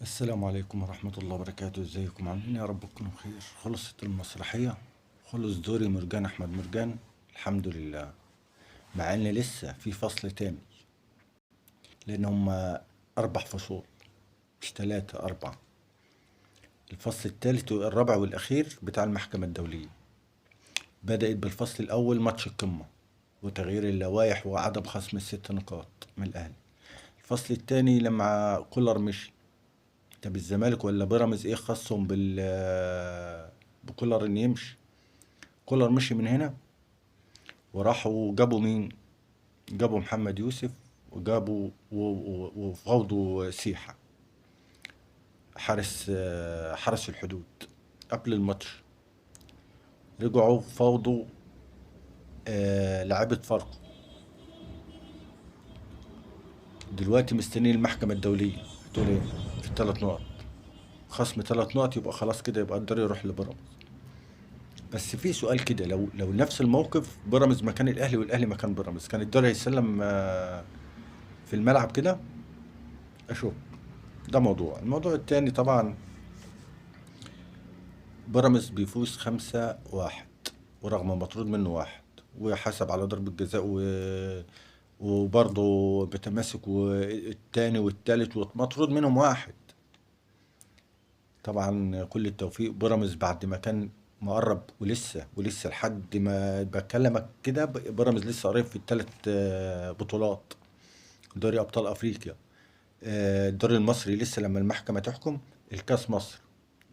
السلام عليكم ورحمة الله وبركاته. ازيكم عاملين؟ يا رب تكونوا بخير. خلصت المسرحية، خلص دوري مرجان أحمد مرجان، الحمد لله. مع إن لسه في فصل تاني، لأن هما 4 فصول، مش 3 4. الفصل التالت والرابع والأخير بتاع المحكمة الدولية. بدأت بالفصل الأول ماتش القمة وتغيير اللوائح وعدم خصم ال6 نقاط من الأهلي. الفصل التاني لما كولر مشي. طب الزمالك ولا بيراميدز ايه خصهم بكولر ان يمشي؟ كولر مشي من هنا وراحوا جابوا مين؟ جابوا محمد يوسف، وجابوا وفوضوا سيحة حارس الحدود. قبل الماتش رجعوا فوضوا لعيبة فاركو. دلوقتي مستنيين المحكمة الدولية تقول ايه في ال3 نقط. خصم 3 نقط يبقى خلاص كده، يبقى الدوري يروح لبيراميدز. بس في سؤال كده، لو نفس الموقف بيراميدز مكان الاهلي والاهلي مكان بيراميدز، كان الدوري هيسلم في الملعب كده؟ اشوف. ده الموضوع التاني طبعا. بيراميدز بيفوز 5-1 ورغم مطرود منه واحد، وحسب على ضربة جزاء وبرضه بتماسك، والتاني والتالت ومطرود منهم واحد. طبعا كل التوفيق بيراميدز بعد ما كان مقرب، ولسه لحد ما بكلمك كده بيراميدز لسه قريب في ال3 بطولات. دوري ابطال افريقيا، الدوري المصري لسه لما المحكمة تحكم، الكاس مصر.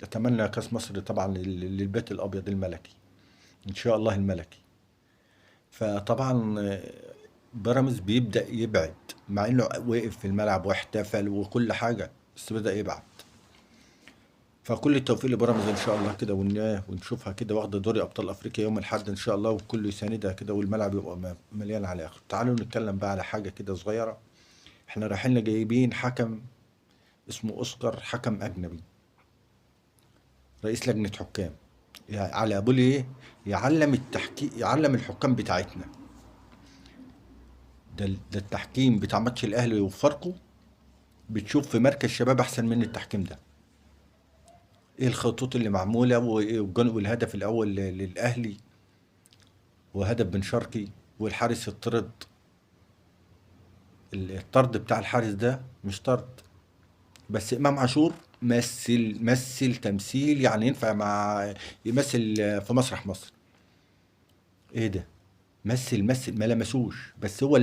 اتمنى كاس مصر طبعا للبيت الابيض الملكي، ان شاء الله الملكي. فطبعا بيراميدز بيبدأ يبعد، مع انه وقف في الملعب واحتفل وكل حاجة، بس بدأ يبعد. فكل التوفيق لبيراميدز ان شاء الله كده، ونشوفها كده واخده دوري ابطال افريقيا يوم الاحد ان شاء الله، وكله يساندها كده، والملعب يبقى مليان على الاخر. تعالوا نتكلم بقى على حاجه كده صغيره. احنا رايحين جايبين حكم اسمه اوسكار، حكم اجنبي، رئيس لجنه حكام. يعني على ابو ايه، يعلم التحكيم، يعلم الحكام بتاعتنا. ده التحكيم بتاع ماتش الاهلي وفاركو، بتشوف في مركز شباب احسن من التحكيم ده. ايه الخطوط اللي معموله، والهدف الاول للاهلي، وهدف بن شرقي، والحارس الطرد. الطرد بتاع الحارس ده مش طرد، بس امام عاشور مثل تمثيل يعني ينفع يمثل في مسرح مصر. ايه ده؟ مثل ما لمسوش، بس هو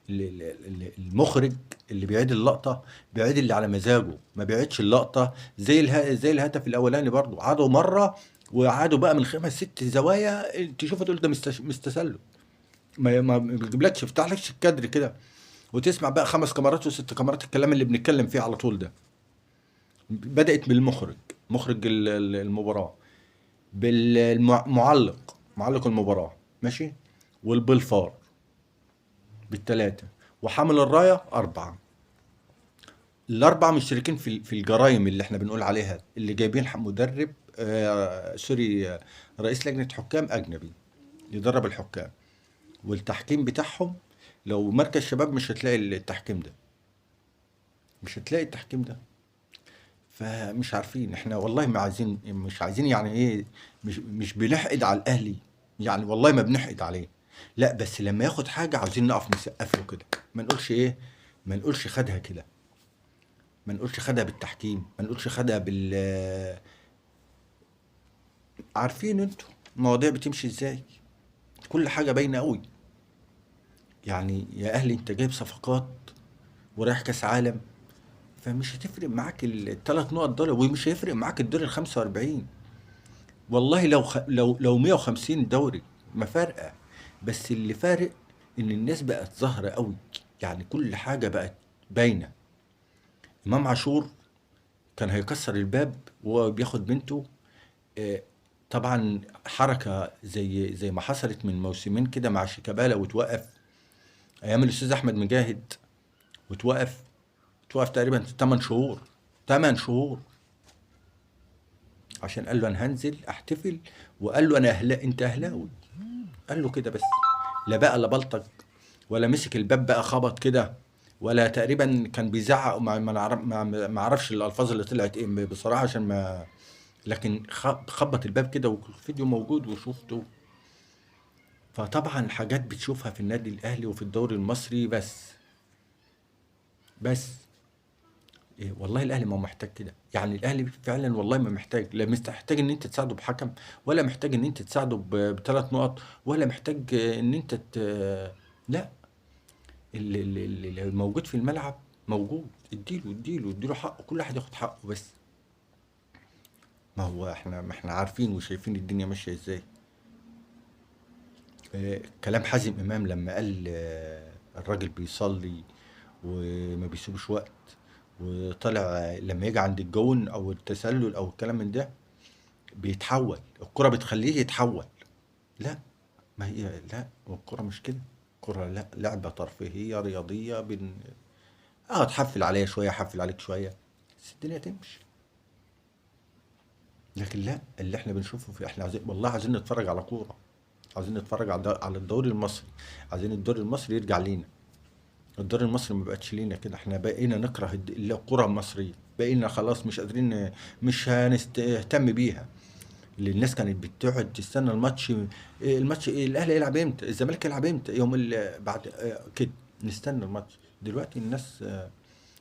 المخرج اللي بيعيد اللقطة بيعيد اللي على مزاجه، ما بيعيدش اللقطة زي الهدف الأولاني. برضو عادوا مرة، وعادوا بقى من 5 6 زوايا تشوفه تقول ده مستسلم. ما بيجيبلكش، يفتحلكش الكادر كده وتسمع بقى 5 كاميرات و6 كاميرات، الكلام اللي بنتكلم فيه على طول ده. بدأت بالمخرج، مخرج المباراة، بالمعلق، معلق المباراة، ماشي، والبالفار بالتلاتة، وحامل الراية 4. ال4 مشتركين في الجرائم اللي احنا بنقول عليها، اللي جايبين مدرب سوري، رئيس لجنة حكام أجنبي يدرب الحكام. والتحكيم بتاعهم لو مركز شباب مش هتلاقي التحكيم ده، مش هتلاقي التحكيم ده. فمش عارفين احنا، والله ما عايزين، مش عايزين يعني ايه، مش بنحقد على الاهلي، يعني والله ما بنحقد عليه، لا، بس لما ياخد حاجه عاوزين نقف نسقف له كده. ما نقولش ايه، ما نقولش خدها كده، ما نقولش خدها بالتحكيم، ما نقولش خدها عارفين انتوا المواضيع بتمشي ازاي، كل حاجه باينه قوي. يعني يا اهلي انت جايب صفقات ورايح كاس عالم، فمش هتفرق معاك ال3 نقط دول، ومش هيفرق معاك الدور ال45. والله لو 150 دوري ما فارقه، بس اللي فارق ان الناس بقت ظاهره قوي، يعني كل حاجه بقت باينه. امام عاشور كان هيكسر الباب وهو بياخد بنته. آه، طبعا حركه زي ما حصلت من موسمين كده مع شيكابالا، وتوقف ايام الاستاذ احمد مجاهد، وتوقف تقريبا 8 شهور، 8 شهور، عشان قال له انا هنزل احتفل، وقال له انت اهلاوي، قال له كده بس. لا بقى لا بلطج، ولا مسك الباب بقى خبط كده ولا تقريبا كان بيزعق، ما اعرفش الالفاظ اللي طلعت ايه بصراحه عشان ما. لكن خبط الباب كده والفيديو موجود وشفته. فطبعا حاجات بتشوفها في النادي الاهلي وفي الدوري المصري بس إيه والله الاهلي ما هو محتاج كده، يعني الاهلي فعلا والله ما محتاج، لا محتاج ان انت تساعده بحكم، ولا محتاج ان انت تساعده بثلاث نقط، ولا محتاج ان انت لا. اللي موجود في الملعب موجود، اديله حقه، كل واحد ياخد حقه بس. ما هو ما احنا عارفين وشايفين الدنيا ماشيه ازاي. كلام حازم امام لما قال الراجل بيصلي وما بيسيبش وقت، وطلع لما يجي عند الجون او التسلل او الكلام من ده بيتحول، الكرة بتخليه يتحول. لا، ما هي لا، الكرة مش كده. الكرة لا، لعبة ترفيهية رياضية تحفل عليا شوية، حفل عليك شوية، بس الدنيا تمشي. لكن لا، اللي احنا بنشوفه احنا عايزين والله، عايزين نتفرج على كورة، عايزين نتفرج على الدوري المصري، عايزين الدوري المصري يرجع لينا. الدوري المصري ما بقتش لينا كده، احنا بقينا نكره الكرة المصرية، بقينا خلاص مش قادرين، مش هنهتم بيها. اللي الناس كانت بتقعد تستنى الماتش إيه، الاهلي يلعب امتى، الزمالك يلعب امتى، يوم بعد كده نستنى الماتش. دلوقتي الناس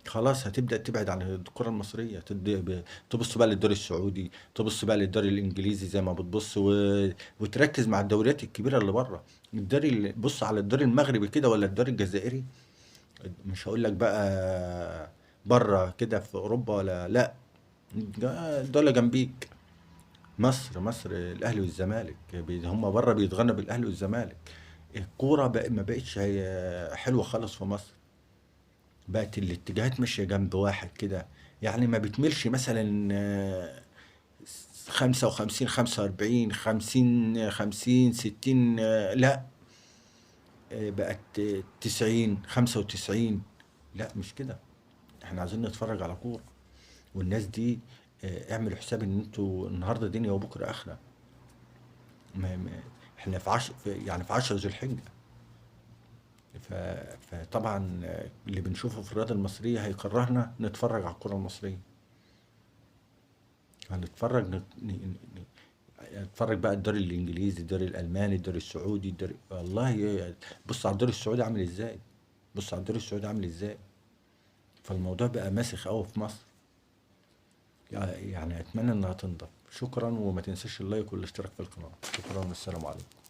خلاص هتبدأ تبعد عن الكرة المصرية، تبص بقى للدوري السعودي، تبص بقى للدوري الإنجليزي زي ما بتبص وتركز مع الدوريات الكبيرة اللي بره. بص على الدوري المغربي كده ولا الدوري الجزائري، مش هقول لك بقى بره كده في أوروبا ولا لا، دول جنبيك. مصر الأهلي والزمالك هم بره بيتغنوا بالأهلي والزمالك. الكورة ما بقتش هي حلوة خالص في مصر، بقت الاتجاهات ماشية جنب واحد كده، يعني ما بتميلش مثلا 55 45 50 50 60 لا، بقت 90 95. لا مش كده، احنا عايزين نتفرج على كورة. والناس دي اعملوا حساب ان انتوا النهارده دنيا وبكره اخره. احنا يعني في 10 ذو الحجه. فطبعا اللي بنشوفه في الرياضه المصريه هيكرهنا نتفرج على الكره المصريه. هنتفرج نتفرج بقى الدوري الانجليزي، الدوري الالماني، الدوري السعودي، والله بص على الدوري السعودي عامل ازاي، بص على الدوري السعودي عامل ازاي. فالموضوع بقى ماسخ قوي في مصر، يعني اتمنى انها تنضف. شكرا، وما تنساش اللايك والاشتراك في القناه. شكرا والسلام عليكم.